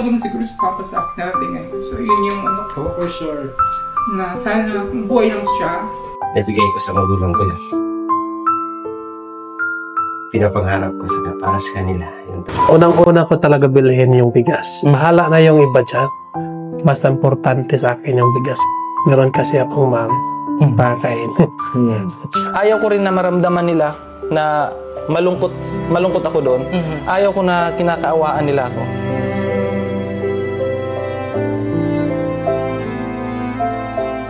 dun siguro sa papasak natin ngayon. So, yun yung ano ko. Oh, for sure. Na sana kung buhay lang siya. Nabigay ko sa magulang ko yun. Pinapangarap ko para sa kanila. Unang-una ko talaga bilhin yung bigas. Mahala na yung iba dyan. Basta importante sa akin yung bigas. Meron kasi akong pakain. Ayaw ko rin na maramdaman nila na malungkot ako doon. Ayaw ko na kinakaawaan nila ako.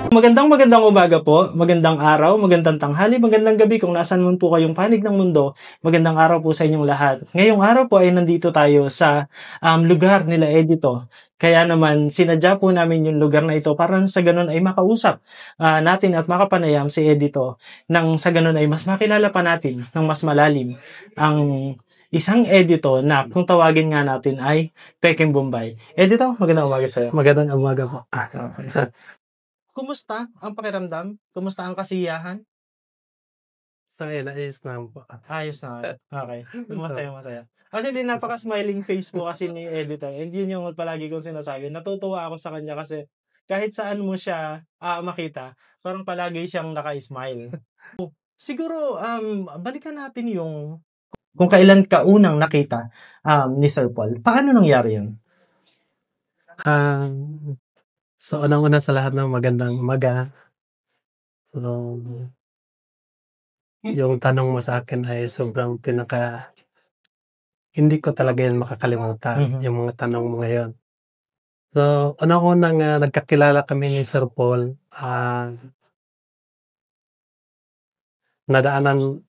Magandang umaga po, magandang araw, magandang tanghali, magandang gabi kung nasaan man po kayong panig ng mundo. Magandang araw po sa inyong lahat. Ngayong araw po ay nandito tayo sa lugar nila Edito. Kaya naman sinadya po namin yung lugar na ito para sa ganun ay makausap natin at makapanayam si Edito. Nang sa ganun ay mas makilala pa natin ng mas malalim ang isang Edito na kung tawagin nga natin ay Peking Bombay. Edito, magandang umaga sa'yo. Magandang umaga po. Kumusta ang pakiramdam? Kumusta ang kasiyahan? Sa ayos na po. Ayos na. Okay. Masaya. Actually, napaka-smiling face po kasi ni Editor. And yun yung palagi kong sinasabi. Natutuwa ako sa kanya kasi kahit saan mo siya makita, parang palagi siyang naka-smile. Siguro, balikan natin yung kung kailan ka unang nakita ni Sir Paul. Paano nangyari yun? So, unang-una sa lahat ng magandang umaga. So, yung tanong mo sa akin ay sobrang hindi ko talaga yan makakalimutan, yung mga tanong mo ngayon. So, unang-unang nagkakilala kami ni Sir Paul, nadaanan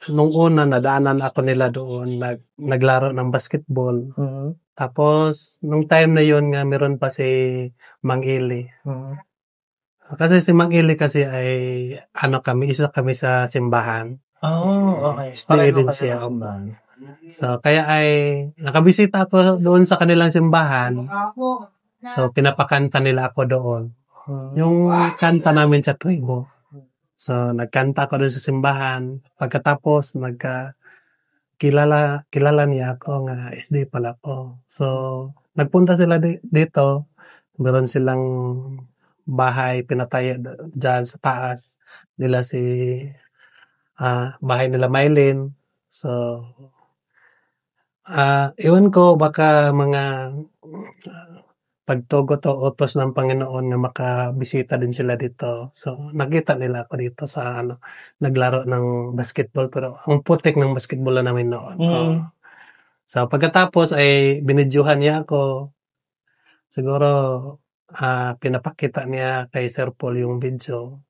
ako nila doon, naglaro ng basketball. Tapos, nung time na yun nga, meron pa si Mang Ili. Kasi si Mang Ili kasi ay, isa kami sa simbahan. Oh, okay. Stay din siya. So, kaya ay, nakabisita ako doon sa kanilang simbahan. So, pinapakanta nila ako doon. Yung kanta namin sa tribo. So, nagkanta ako doon sa simbahan. Pagkatapos, kilala niya ako nga SD pala ko. So, nagpunta sila dito. Meron silang bahay pinatayo dyan sa taas nila bahay nila Mylene. So, iwan ko baka mga pagtugot o utos ng Panginoon na makabisita din sila dito. So, nakita nila ako dito sa naglaro ng basketball. Pero ang putik ng basketball na namin noon. So, pagkatapos ay binidyuhan niya ako. Siguro, pinapakita niya kay Sir Paul yung video.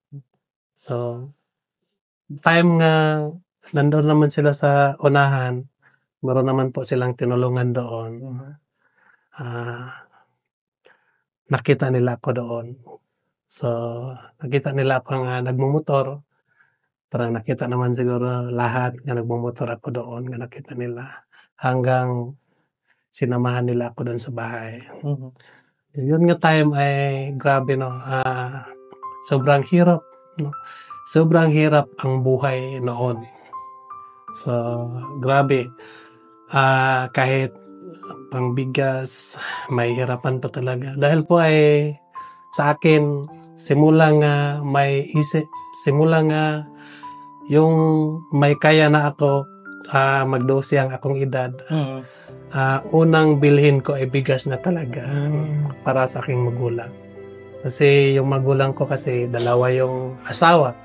So, time nga nandun naman sila sa unahan, meron naman po silang tinulungan doon. Nakita nila ako doon. So, nakita nila ako nga nagmumotor. Parang nakita naman siguro lahat nga nagmumotor ako doon. Nga nakita nila. Hanggang sinamahan nila ako doon sa bahay. Yun nga time ay grabe no. Sobrang hirap. No? Sobrang hirap ang buhay noon. So, grabe. Kahit pangbigas, may hirapan pa talaga. Dahil po ay sa akin, simula nga yung may kaya na ako mag-12 ang akong edad. Unang bilhin ko ay bigas na talaga para sa aking magulang. Kasi yung magulang ko kasi dalawa yung asawa.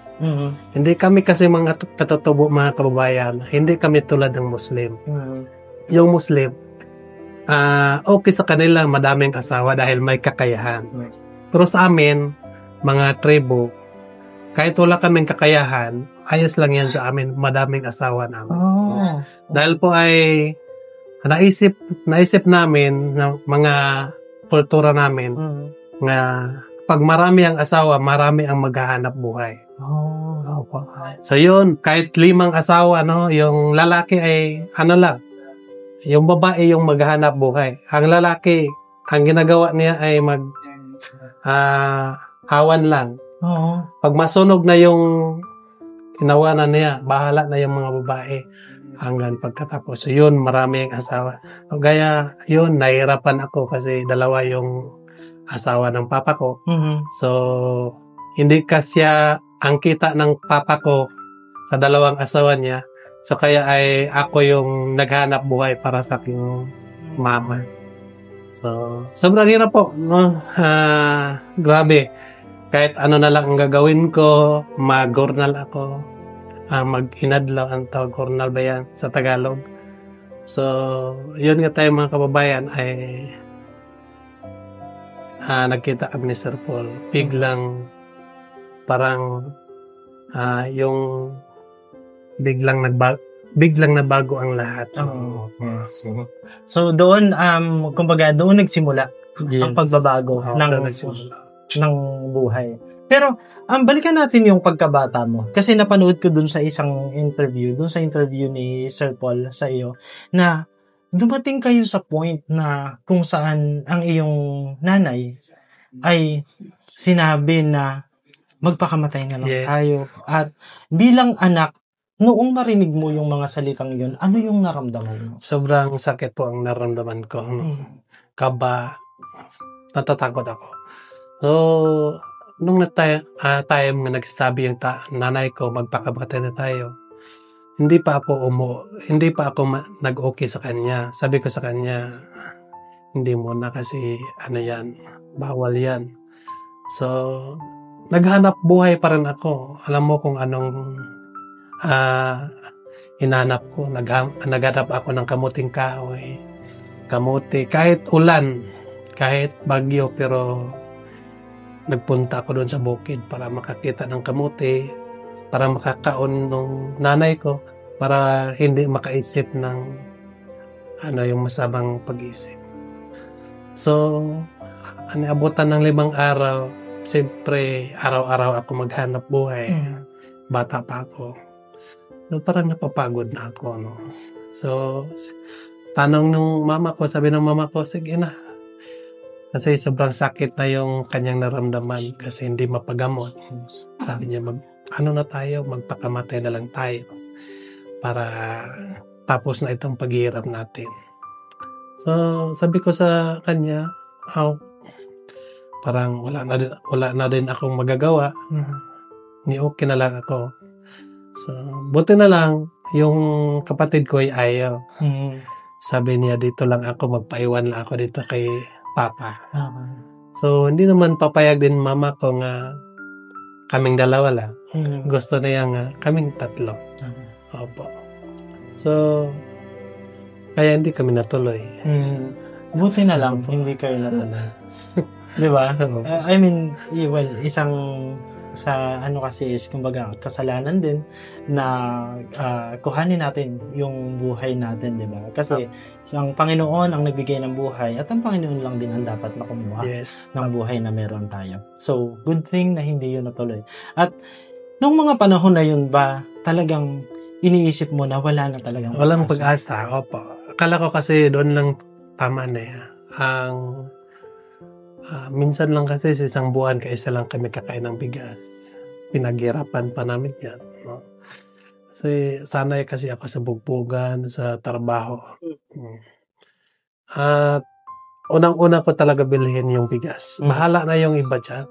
Hindi kami kasi mga katutubo mga kababayan. Hindi kami tulad ng Muslim. Yung Muslim, okay sa kanila madaming asawa dahil may kakayahan. Pero sa amin, mga tribo, kahit wala kaming kakayahan, ayos lang yan sa amin, madaming asawa namin. Dahil po ay naisip namin ng mga kultura namin nga pag marami ang asawa, marami ang maghahanap buhay. So yun, kahit 5 asawa, no, yung lalaki ay lang, yung babae yung maghahanap buhay. Ang lalaki, ang ginagawa niya ay hawan lang. Pag masunog na yung kinawanan niya, bahala na yung mga babae. hanggang pagkatapos. So, yun, marami ang asawa. Gaya, yun, nahihirapan ako kasi dalawa yung asawa ng papa ko. So, hindi kasya ang kita ng papa ko sa dalawang asawa niya. So, kaya ay ako yung naghanap buhay para sa aking mama. So, sobrang hirap po. No? Grabe. Kahit ano na lang ang gagawin ko, mag-journal ako. Mag-inadlaw ang tawag, journal ba yan sa Tagalog? So, yun nga tayo mga kababayan ay nagkita kami ni Sir Paul. Biglang parang yung biglang nabago ang lahat. So doon kumbaga doon nagsimula ang pagbabago ng buhay. Pero balikan natin yung pagkabata mo. Kasi napanood ko doon sa isang interview, ni Sir Paul sa iyo na dumating kayo sa point na kung saan ang iyong nanay ay sinabi na magpakamatay na lang tayo. At bilang anak, noong marinig mo yung mga salitang yun, ano yung naramdaman mo? Sobrang sakit po ang naramdaman ko. Kaba, natatakot ako. So, nung time na nagsasabi yung nanay ko, magpakamatay na tayo, hindi pa ako nag-okay sa kanya. Sabi ko sa kanya, hindi muna kasi yan, bawal yan. So, naghanap buhay pa rin ako. Alam mo kung anong hinanap ko. Naghanap ako ng kamuting kahoy. Kamuti. Kahit ulan, kahit bagyo, pero nagpunta ako doon sa bukid para makakita ng kamuti, para makakaon ng nanay ko, para hindi makaisip ng yung masamang pag-isip. So, abutan ng 5 araw, siyempre, araw-araw ako maghanap buhay. Bata pa ako. So, parang napapagod na ako. No? So, tanong ng mama ko, sabi ng mama ko, sige na. Kasi sobrang sakit na yung kanyang naramdaman kasi hindi mapagamot. Sabi niya, magpakamatay na lang tayo para tapos na itong paghihirap natin. So, sabi ko sa kanya, parang wala na din akong magagawa. Okay na lang ako. So, buti na lang, yung kapatid ko ay ayaw. Sabi niya, dito lang ako, magpaiwan lang ako dito kay Papa. So, hindi naman papayag din mama ko nga kaming dalawa lang. Gusto na yan nga kaming 3. Opo. So, kaya hindi kami natuloy. Buti na lang, hindi kayo natuloy. Di ba? I mean, well, isang sa kasi is kumbaga kasalanan din na kuhanin natin yung buhay natin, di ba? Kasi ang Panginoon ang nagbigay ng buhay at ang Panginoon lang din ang dapat makumuha ng buhay na meron tayo. So, good thing na hindi yun natuloy. At nung mga panahon na yun ba, talagang iniisip mo na wala na talagang walang pag-asa? Opo. Akala ko kasi doon lang tama na yan. Minsan lang kasi sa isang buwan, kaisa lang kami kakain ng bigas. Pinaghirapan pa namin yan. No? Kasi sanay kasi ako sa bugbugan, sa trabaho. At unang-una ko talaga bilhin yung bigas. Bahala na yung iba dyan.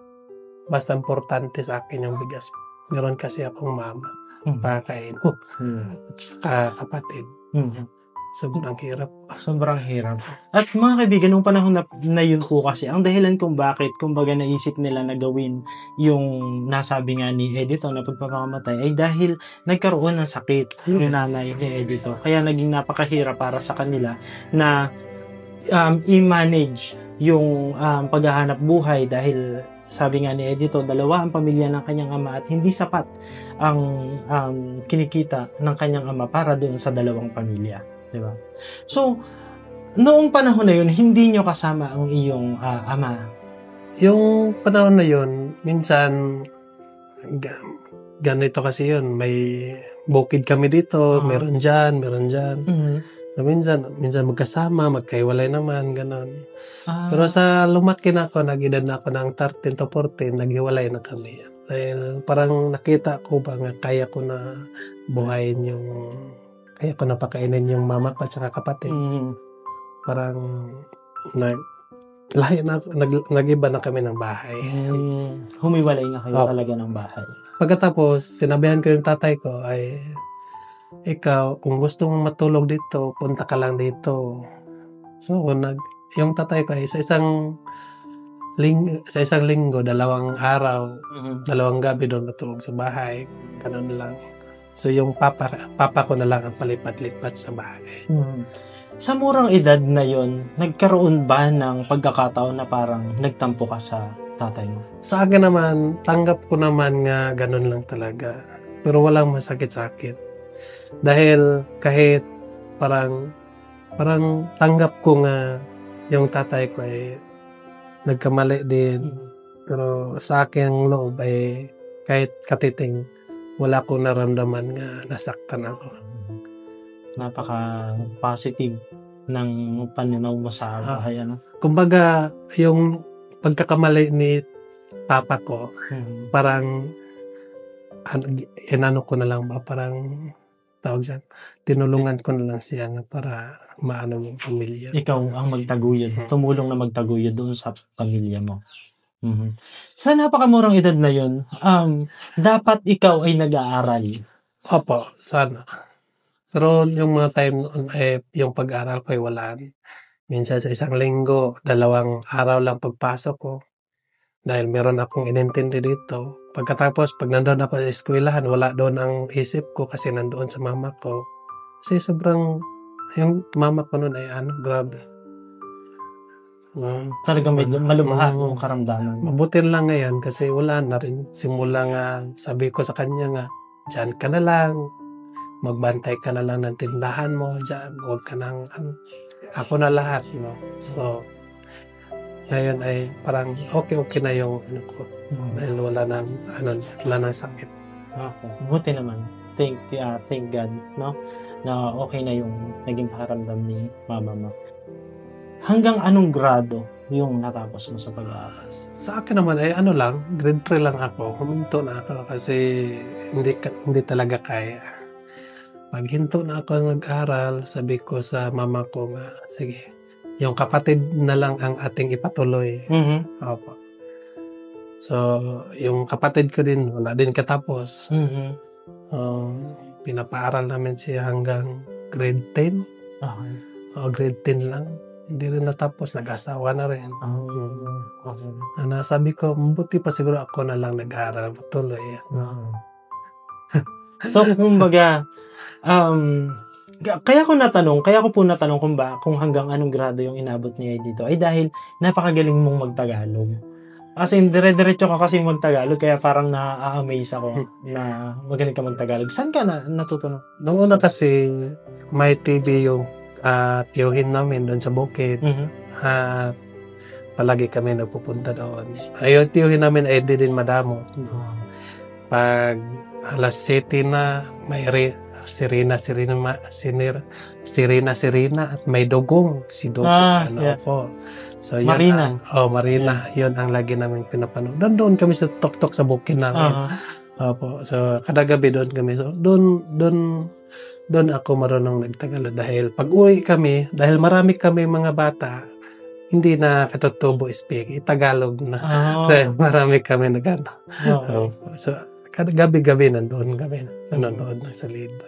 Basta importante sa akin yung bigas. Meron kasi akong mama. Pakain. At saka kapatid. Sobrang hirap. Sobrang hirap. At mga kaibigan, nung panahon na yun po kasi, ang dahilan kung bakit, kumbaga naisip nila na gawin yung nasabi nga ni Edito na pagpapakamatay, ay dahil nagkaroon ng sakit yung nanay ni Edito. Kaya naging napakahirap para sa kanila na i-manage yung paghahanap buhay dahil sabi nga ni Edito, 2 ang pamilya ng kanyang ama at hindi sapat ang kinikita ng kanyang ama para doon sa 2 pamilya. Diba? So, noong panahon na yun, hindi nyo kasama ang iyong ama. Yung panahon na yun, minsan, ganito kasi yun, may bukid kami dito, meron dyan. Minsan magkasama, magkaiwalay naman, ganon. Pero sa lumaki na ako, nag-edad na ako ng 13 to 14, naghiwalay na kami. Dahil parang nakita ko ba nga kaya ko na buhayin yung kaya ko napakainin yung mama ko at saka kapatid. Parang nag-iba na kami ng bahay. Humiwalay na kayo talaga ng bahay. Pagkatapos, sinabihan ko yung tatay ko ay, ikaw, kung gusto mong matulog dito, punta ka lang dito. So, yung tatay ko ay sa isang linggo, 2 araw, 2 gabi doon matulog sa bahay. Ganun lang. So, yung papa ko na lang ang palipat-lipat sa bahay. Sa murang edad na yon, nagkaroon ba ng pagkakataon na parang nagtampo ka sa tatay mo? Sa akin naman, tanggap ko naman nga ganun lang talaga. Pero walang masakit-sakit. Dahil kahit parang tanggap ko nga yung tatay ko ay nagkamali din. Pero sa aking loob ay kahit katiting, wala ko naramdaman nga nasaktan ako. Napaka-positive ng pananaw mo sa bahay, ano? Kumbaga, yung pagkakamali ni papa ko, parang inano ko na lang ba, parang tawag dyan, tinulungan ko na lang siya para maano yung pamilya. Ikaw ang magtaguyod, tumulong na magtaguyod doon sa pamilya mo. Sa napakamurang edad na yun, dapat ikaw ay nag-aaral. Opo, sana. Pero yung mga time noon yung pag-aaral ko ay wala. Minsan sa isang linggo, 2 araw lang pagpasok ko. Dahil meron akong inintindi dito. Pagkatapos, pag nandun ako sa eskwelahan, wala doon ang isip ko kasi nandoon sa mama ko. Kasi sobrang, yung mama ko noon ay grabe. Talagang medyo malubha yung karamdaman. Mabuti lang ngayon kasi wala na rin. Simula nga, sabi ko sa kanya nga, dyan ka na lang. Magbantay ka na lang ng tindahan mo dyan. Huwag ka nang, ako na lahat, no? So, ngayon ay parang okay na yung ko. Dahil wala nang sakit. Okay. Buti naman. Thank God, no? Na okay na yung naging pakiramdam ni mama mo. Hanggang anong grado yung natapos mo sa pag-aaral? Sa akin naman ay lang, grade 3 lang ako. Huminto na ako kasi hindi talaga kaya. Paghinto na ako nag-aral, sabi ko sa mama ko nga, sige, yung kapatid na lang ang ating ipatuloy. Opo. So, yung kapatid ko din, wala din katapos. Pinapaaral namin siya hanggang grade 10. Okay. Grade 10 lang. Hindi rin natapos, nag-asawa na rin. Okay. Sabi ko, mabuti pa siguro ako na lang nag-aaral patuloy. So, kumbaga, kaya ko po natanong kung hanggang anong grado yung inabot niya dito ay dahil napakagaling mong magtagalog. Kasi dire-diretso ka kasi magtagalog kaya parang na-amaze ako na magaling ka magtagalog. Saan ka natutunan? Noong una kasi may TV yung tiyuhin namin doon sa bukid. Palagi kami nagpupunta doon. Ayun, tiyuhin namin ay din madamo. Pag alas 7 na may Sirena at may dugong si Dugong po. So Marina. Marina. Yun ang lagi namin pinapanood. Doon kami sa tok-tok sa bukid namin. Opo. So kada gabi doon kami. So doon ako marunong nagtagalog dahil pag uwi kami, dahil marami kami mga bata, hindi na katutubo speak, Tagalog na. Dahil marami kami So kada gabi-gabi nandoon kami. Nanonood ng salida.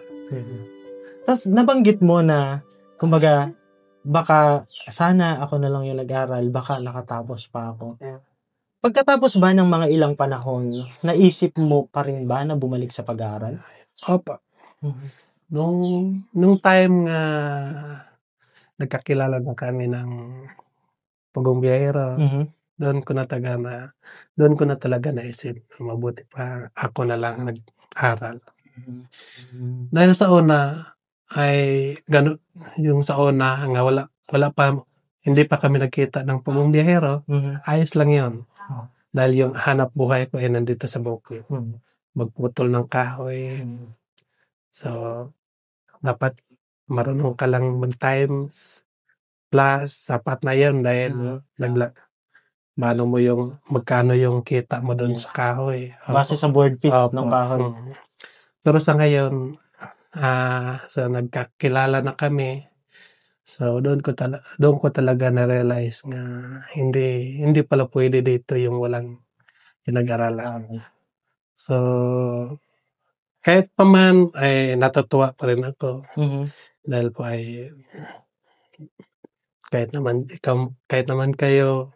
Tapos nabanggit mo na kumbaga baka sana ako na lang yung nag-aral, baka nakatapos pa ako. Pagkatapos ba ng mga ilang panahon, naisip mo pa rin ba na bumalik sa pag-aaral? Opo. Nung time nga nagkakilala na kami ng Pugong Biyahero, doon ko na talaga naisip mabuti pa ako na lang nag-aral. Dahil sa una ay ganun, yung sa una nga wala pa, hindi pa kami nagkita ng Pugong Biyahero, ayos lang yun. Dahil yung hanap buhay ko ay nandito sa bukid. Magputol ng kahoy. So, dapat marunong ka lang mag-times plus, sapat na yun dahil mano mo magkano yung kita mo doon sa kahoy. Base sa board feet ng kahoy. Pero sa ngayon, So nagkakilala na kami. So doon ko talaga na-realize nga hindi pala pwede dito yung walang pinag-aralan. So kahit pa man ay natutuwa pa rin ako. Dahil po ay kahit naman kayo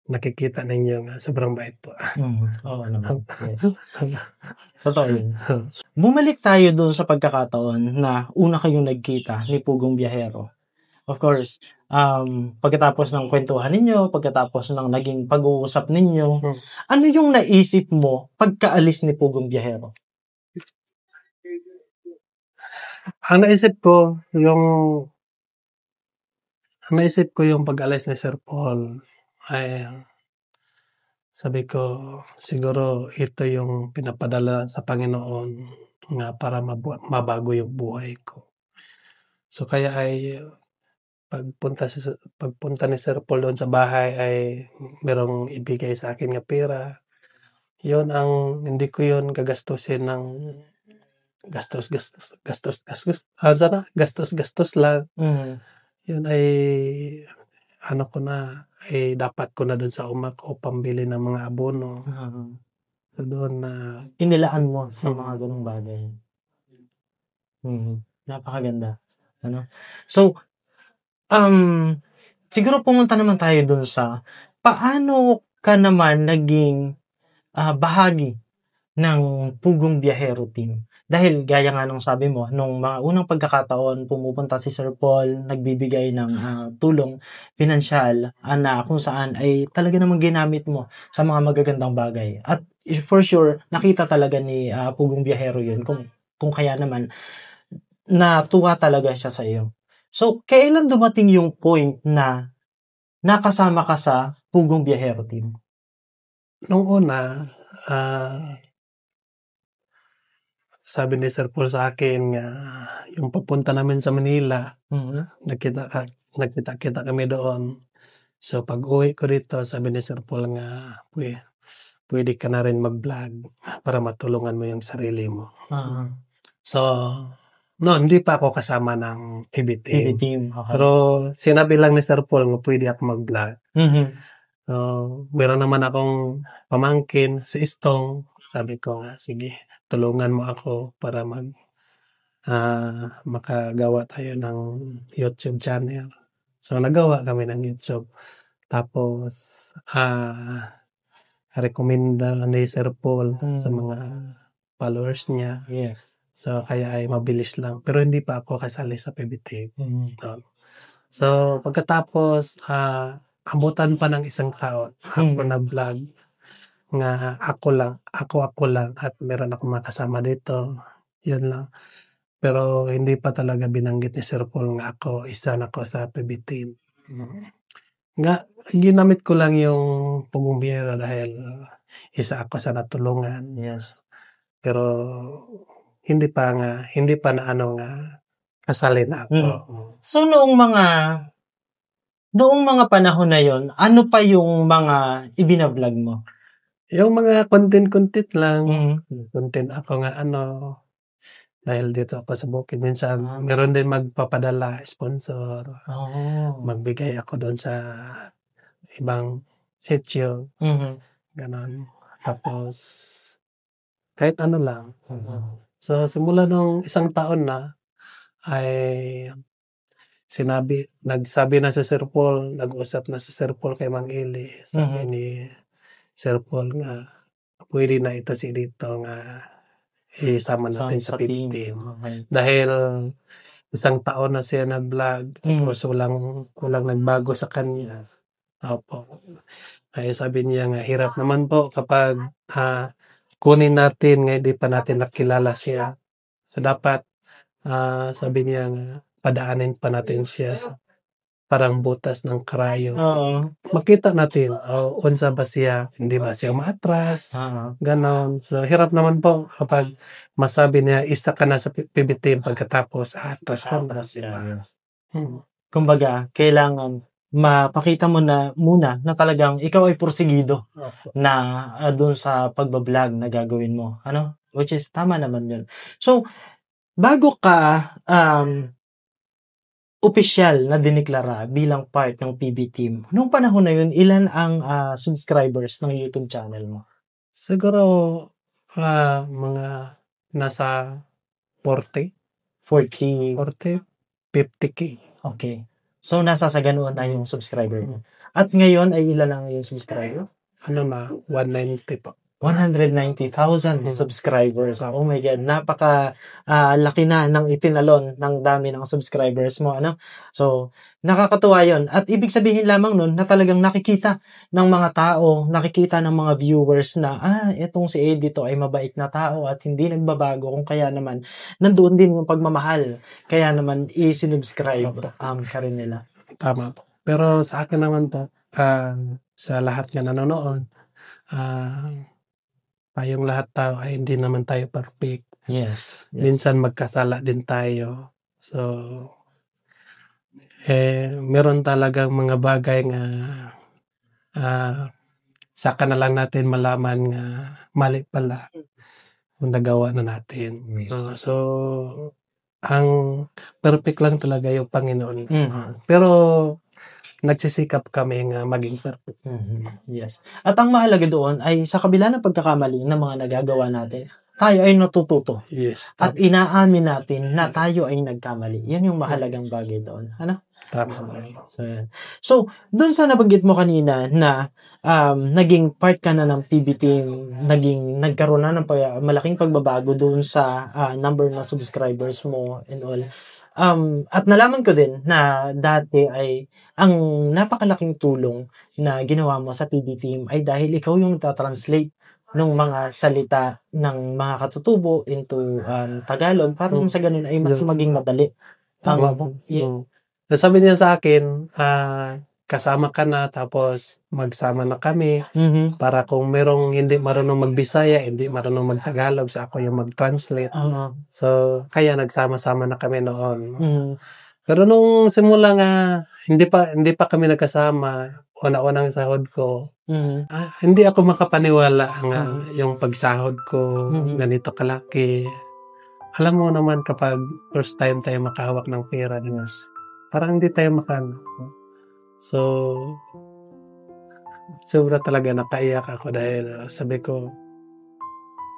nakikita ninyo nga sobrang bait po. Oo naman. Yes. Totoo yun. Bumalik tayo doon sa pagkakataon na una kayong nagkita ni Pugong Biyahero. Of course, pagkatapos ng kwentuhan ninyo, pagkatapos ng naging pag-uusap ninyo, ano yung naisip mo pagkaalis ni Pugong Biyahero? Ang naisip ko yung pag-alis ni Sir Paul ay sabi ko siguro ito yung pinapadala sa Panginoon nga para mabago yung buhay ko. So kaya ay pagpunta ni Sir Paul doon sa bahay ay merong ibigay sa akin nga pera. Yun ang hindi ko yun gagastusin ng gastos lang. Yun ay dapat ko na doon sa umak o pambili ng mga abono. So doon na inilaan mo sa mga ganung bagay. Napakaganda. So siguro pumunta naman tayo doon sa paano ka naman naging bahagi ng Pugong Biyahero team. Dahil gaya nga nung sabi mo, nung mga unang pagkakataon, pumupunta si Sir Paul, nagbibigay ng tulong pinansyal na kung saan ay talaga namang ginamit mo sa mga magagandang bagay. At for sure, nakita talaga ni Pugong Biyahero yun. Kung kaya naman, natuwa talaga siya sa iyo. So, kailan dumating yung point na nakasama ka sa Pugong Biyahero team? Nung una, sabi ni Sir Paul sa akin nga yung papunta namin sa Manila, nagkita kami doon. So pag uwi ko dito, sabi ni Sir Paul nga, pwede ka na rin mag-vlog para matulungan mo yung sarili mo. So, hindi pa ako kasama ng PB team. Okay. Pero sinabi lang ni Sir Paul nga pwede ako mag-vlog. So, meron naman akong pamangkin si Istong. Sabi ko nga, sige, tulungan mo ako para makagawa tayo ng YouTube channel. So, nagawa kami ng YouTube. Tapos, rekomenda ni Sir Paul sa mga followers niya. Yes. So, kaya ay mabilis lang. Pero hindi pa ako kasali sa PBT. So, pagkatapos, abutan pa ng isang taon. Ako na vlog nga ako lang at meron akong makasama dito. Yun lang. Pero hindi pa talaga binanggit ni Sir Paul nga ako isa na ko sa PBT. Nga ginamit ko lang yung Pugong Biyahero dahil isa ako sa natulungan. Yes. Pero hindi pa nga kasali na ako. So noong mga panahon na yon, ano pa yung mga ibinablog mo? Yung mga content lang. Content ako nga dahil dito ako sa bukid. Minsan, meron din magpapadala, sponsor. Magbigay ako doon sa ibang sitio. Ganon. Tapos, kahit ano lang. So, simula nung isang taon na, ay nagsabi na si Sir Paul, nag-usap na si Sir Paul kay Mang Eli. Sabi ni Sir Paul nga, pwede na ito si dito nga isama natin sa PB team. Okay. Dahil isang taon na siya nag-vlog, tapos walang nagbago sa kanya. Opo. Ay sabi niya nga, hirap naman po kapag kunin natin nga di pa natin nakilala siya. So dapat, sabi niya nga, padaanin pa natin siya sa parang butas ng karayo. Makita natin, unsa ba siya, hindi ba siya maatras, ganon. So, hirap naman po kapag masabi niya, isa ka na sa PBT pagkatapos, atras ka na siya. Kumbaga, kailangan mapakita mo na muna na talagang ikaw ay porsigido na doon sa pagbablog na gagawin mo. Which is, tama naman yun. So, bago ka opisyal na diniklara bilang part ng PB team, nung panahon na yun, ilan ang subscribers ng YouTube channel mo? Siguro, mga nasa 40, 40. 50K. Okay. So, nasa sa ganoon na yung subscriber mo. At ngayon ay ilan ang yung subscriber? Ano na, 190 po. 190,000 subscribers. Oh my God, napaka laki na ng itinalon ng dami ng subscribers mo, ano? So, nakakatuwa 'yon. At ibig sabihin lamang nun na talagang nakikita ng mga tao, nakikita ng mga viewers na etong si Eddie to ay mabait na tao at hindi nagbabago, kung kaya naman nandoon din yung pagmamahal. Kaya naman i-subscribe ka rin nila. Tama po. Pero sa akin naman po, sa lahat na nanonood, tayong lahat tao ay hindi naman tayo perfect. Yes. Minsan magkasala din tayo. So, meron talagang mga bagay nga saka na lang natin malaman nga mali pala kung nagawa na natin. So, ang perfect lang talaga yung Panginoon. Pero, nagsisikap kami nga maging perfect. Yes. At ang mahalaga doon ay sa kabila ng pagkakamali ng mga nagagawa natin, tayo ay natututo. Yes. At inaamin natin na tayo ay nagkamali. Yan yung mahalagang bagay doon. Ano? Tama. So, doon sa nabanggit mo kanina na naging part ka na ng PB team, nagkaroon na ng malaking pagbabago doon sa number na subscribers mo and all. At nalaman ko din na dati ay ang napakalaking tulong na ginawa mo sa PB team ay dahil ikaw yung translate ng mga salita ng mga katutubo into Tagalog para sa ganun ay mas maging madali. Sabi niya sa akin, kasama ka na tapos magsama na kami para kung merong hindi marunong magbisaya, hindi marunong magtagalog, sa ako yung mag-translate. So, kaya nagsama-sama na kami noon. Pero nung simula nga, hindi pa kami nagkasama, una-unang sahod ko, hindi ako makapaniwala nga yung pagsahod ko, ganito kalaki. Alam mo naman kapag first time tayo makahawak ng pera, parang hindi tayo makan. So, sobra talaga nakaiyak ako dahil sabi ko,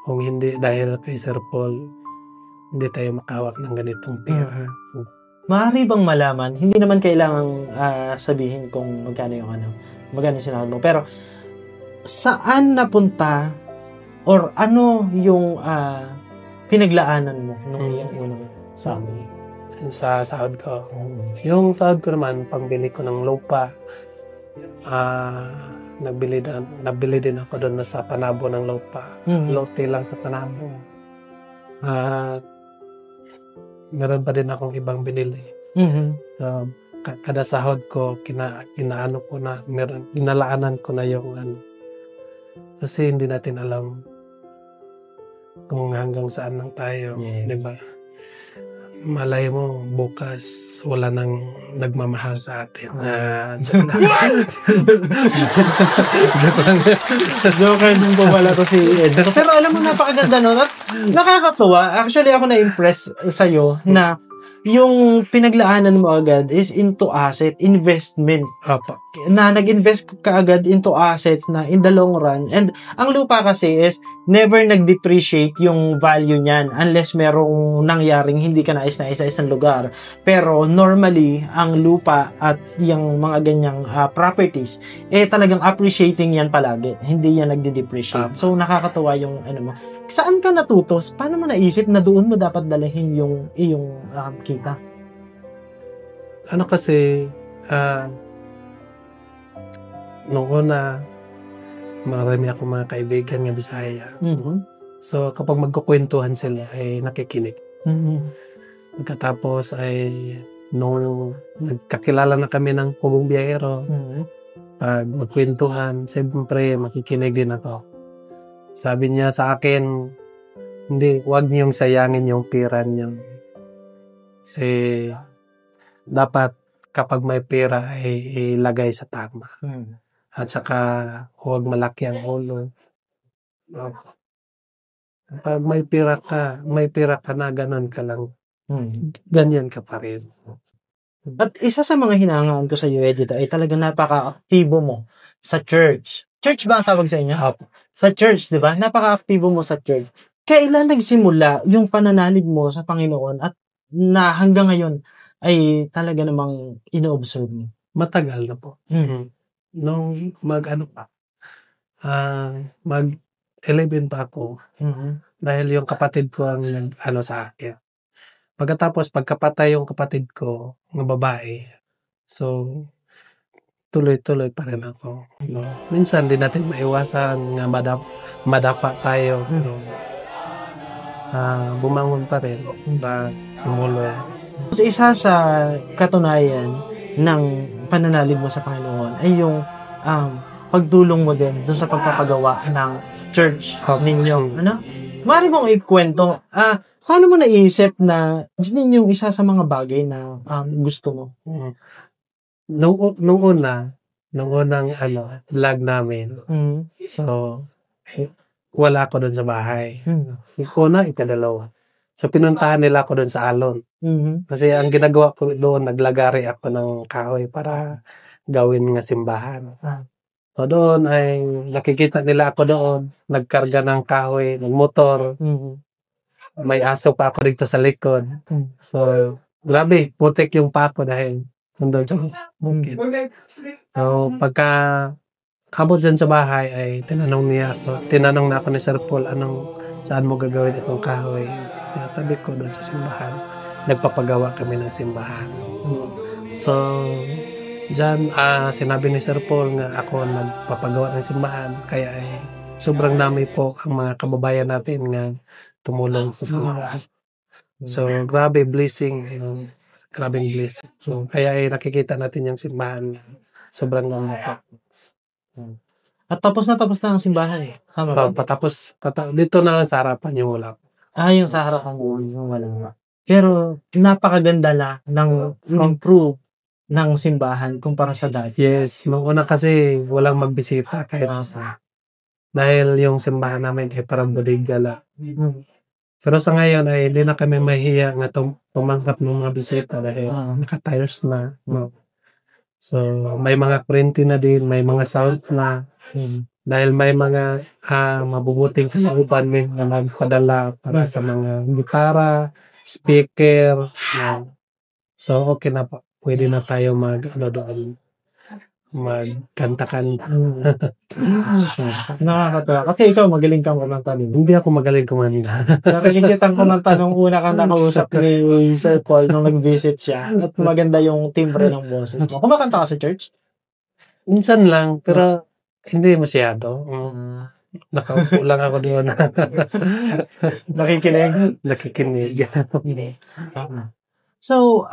kung hindi dahil kay Sir Paul, hindi tayo makahawak ng ganitong pera. Maaari bang malaman, hindi naman kailangang sabihin kung magkano yung sinahod mo, pero saan napunta or ano yung pinaglaanan mo nung iyong unang sahod? Sa sahod ko. Yung sahod ko naman, pambili ko ng lupa. Nabili din ako doon sa Panabo ng lupa. Lote lang sa Panabo. Meron pa din akong ibang binili. So, kada sahod ko, kinaano ko na, ginalaanan ko na yung kasi hindi natin alam kung hanggang saan lang tayo. Yes. Diba? Malay mo, bukas wala nang nagmamahal sa atin. Joker din po pala to si Ed. Pero alam mo, napakaganda nun. At nakakatuwa. Actually, ako na-impress sa'yo na yung pinaglaanan mo agad is into asset, investment. Opo. Na nag-invest ka agad into assets na in the long run. And ang lupa kasi is never nag-depreciate yung value niyan unless merong nangyaring hindi ka nais na isa-isang lugar. Pero normally, ang lupa at yung mga ganyang properties, talagang appreciating yan palagi. Hindi yan nagde-depreciate. So, nakakatuwa yung mo. Saan ka natuto? Paano mo naisip na doon mo dapat dalahin yung iyong kita? Ano kasi, noong una, marami ako mga kaibigan nga Bisaya. So, kapag magkukwentuhan sila, ay nakikinig. Pagkatapos ay, nung nagkakilala na kami ng Pugong Biyahero, pag magkwentuhan, siyempre makikinig din ako. Sabi niya sa akin, huwag niyong sayangin yung pera niyo. Kasi, dapat kapag may pera ay ilagay sa tama. At saka huwag malaki ang ulo. Pag may pira ka na ganun ka lang. Ganyan ka pa rin. At isa sa mga hinangaan ko sa iyo, Edito, ay talagang napaka-aktibo mo sa church. Church ba ang tawag sa inyo? Sa church, di ba? Napaka-aktibo mo sa church. Kailan nagsimula yung pananalig mo sa Panginoon at na hanggang ngayon ay talaga namang ino-observe mo? Matagal na po. Nung mag-11 pa ako, dahil yung kapatid ko ang sa akin. Pagkatapos, pagkapatay yung kapatid ko, ng babae, so, tuloy-tuloy pa rin ako. No? Minsan, di natin maiwasan nga madapa tayo. Pero, bumangon pa rin. Tumuloy. So, isa sa katunayan ng pananalig mo sa Panginoon ay yung pagdulong mo din dun sa pagpapagawa ng church ninyo. Ano? Mari mong ikwento, paano mo naisip na yun yung isa sa mga bagay na gusto mo? Nung unang vlog namin, so, wala ako doon sa bahay. Una, ikadalawa. So, pinuntahan nila ako doon sa Alon. Kasi ang ginagawa ko doon, naglagari ako ng kahoy para gawin nga simbahan. So, doon ay nakikita nila ako doon, nagkarga ng kahoy, ng motor. May aso pa ako dito sa likod. So, grabe, putik yung pa ko dahil nandun sa bukid. So, pagka abot dyan sa bahay ay tinanong na ako ni Sir Paul, saan mo gagawin itong kahoy? Kaya sabi ko doon sa simbahan, nagpapagawa kami ng simbahan. So, dyan, sinabi ni Sir Paul nga ako nagpapagawa ng simbahan, kaya ay sobrang dami po ang mga kababayan natin nga tumulong sa simbahan. So, grabe blessing. Grabing blessing. So, kaya ay nakikita natin yung simbahan. Sobrang ganda po. At tapos na ang simbahan. Tama ba? Dito na lang sa harapan yung wala. Yung sa harapan yung wala. Pero, napakaganda na ng improve ng simbahan kumpara sa dati. Yes. Noong una kasi walang magbisita kahit isa. Dahil yung simbahan namin ay parang bodega lang. Pero sa ngayon ay hindi na kami mahihiya nga tumanggap ng mga bisita dahil naka-tiles na. No? So, may mga kurente na din, may mga sound na. Dahil may mga mabubuting kalauban na nagpadala para sa mga gitara, speaker. So, okay na po. Pwede na tayo magkanta-kanta. Nakakatawa. Kasi ikaw, magaling kang kumanta din. Hindi ako magaling kumanta. Pero kitang kumanta nung una kang nakausap ni Sir Paul nung nag-visit siya. At maganda yung timbre ng boses mo. Kumakanta ka sa church? Minsan lang, pero hindi masyado. Nakaupo lang ako doon. Nakikinig. So,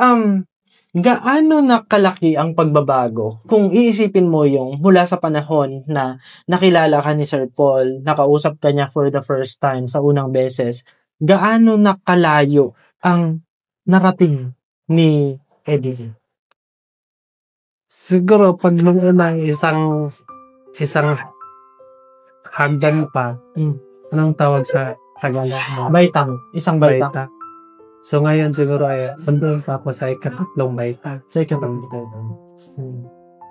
gaano nakalaki ang pagbabago kung iisipin mo yung mula sa panahon na nakilala ka ni Sir Paul, nakausap ka niya for the first time sa unang beses, gaano nakalayo ang narating ni Eddie? Siguro pag nung una isang hagdan pa, anong tawag sa Tagalog? Baitang. Isang baitang. So ngayon siguro ay nandun pa ako sa ikatatlong baitang. Sa ikatatlong baitang.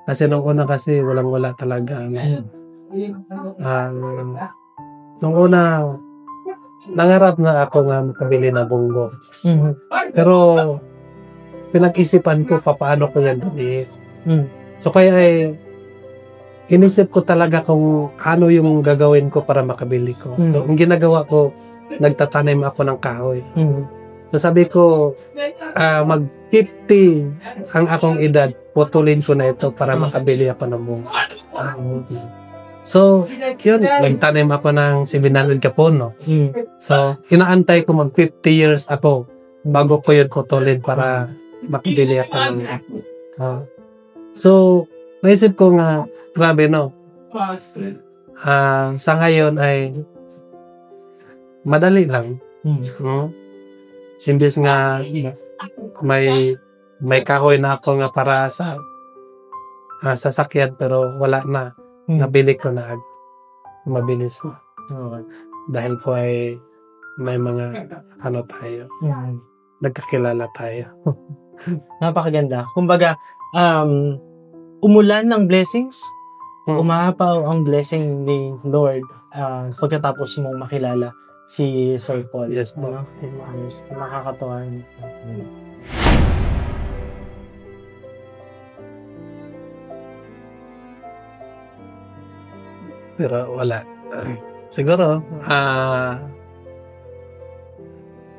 Kasi nung una kasi walang-wala talaga. Nung una, nangarap na ako nga makabili na bunggo. Pero pinag-isipan ko paano ko yan dali. So kaya ay inisip ko talaga kung ano yung gagawin ko para makabili ko. So, ang ginagawa ko, nagtatanim ako ng kahoy. So sabi ko, mag-50 ang akong edad, putulin ko na ito para makabili ako ng bunga. So, yun, nagtanim ako ng 700 kapuno. So, inaantay ko mag-50 years ako bago ko yun putulin para makabili ako ng so, naisip ko nga, grabe no. Sa ngayon ay madali lang. Imbes nga may kahoy na ako nga para sa sasakyan pero wala na. Nabili ko na mabilis na. Dahil po ay may mga ano tayo, nagkakilala tayo. Napakaganda. Kumbaga, umulan ng blessings, umahapaw ang blessing ni Lord pagkatapos mong makilala si Sir Paul. Yes, no. Nakakatawa. Pero wala. Siguro,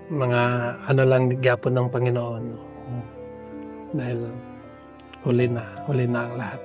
mga ano lang gyapon ng Panginoon. Dahil huli na ang lahat.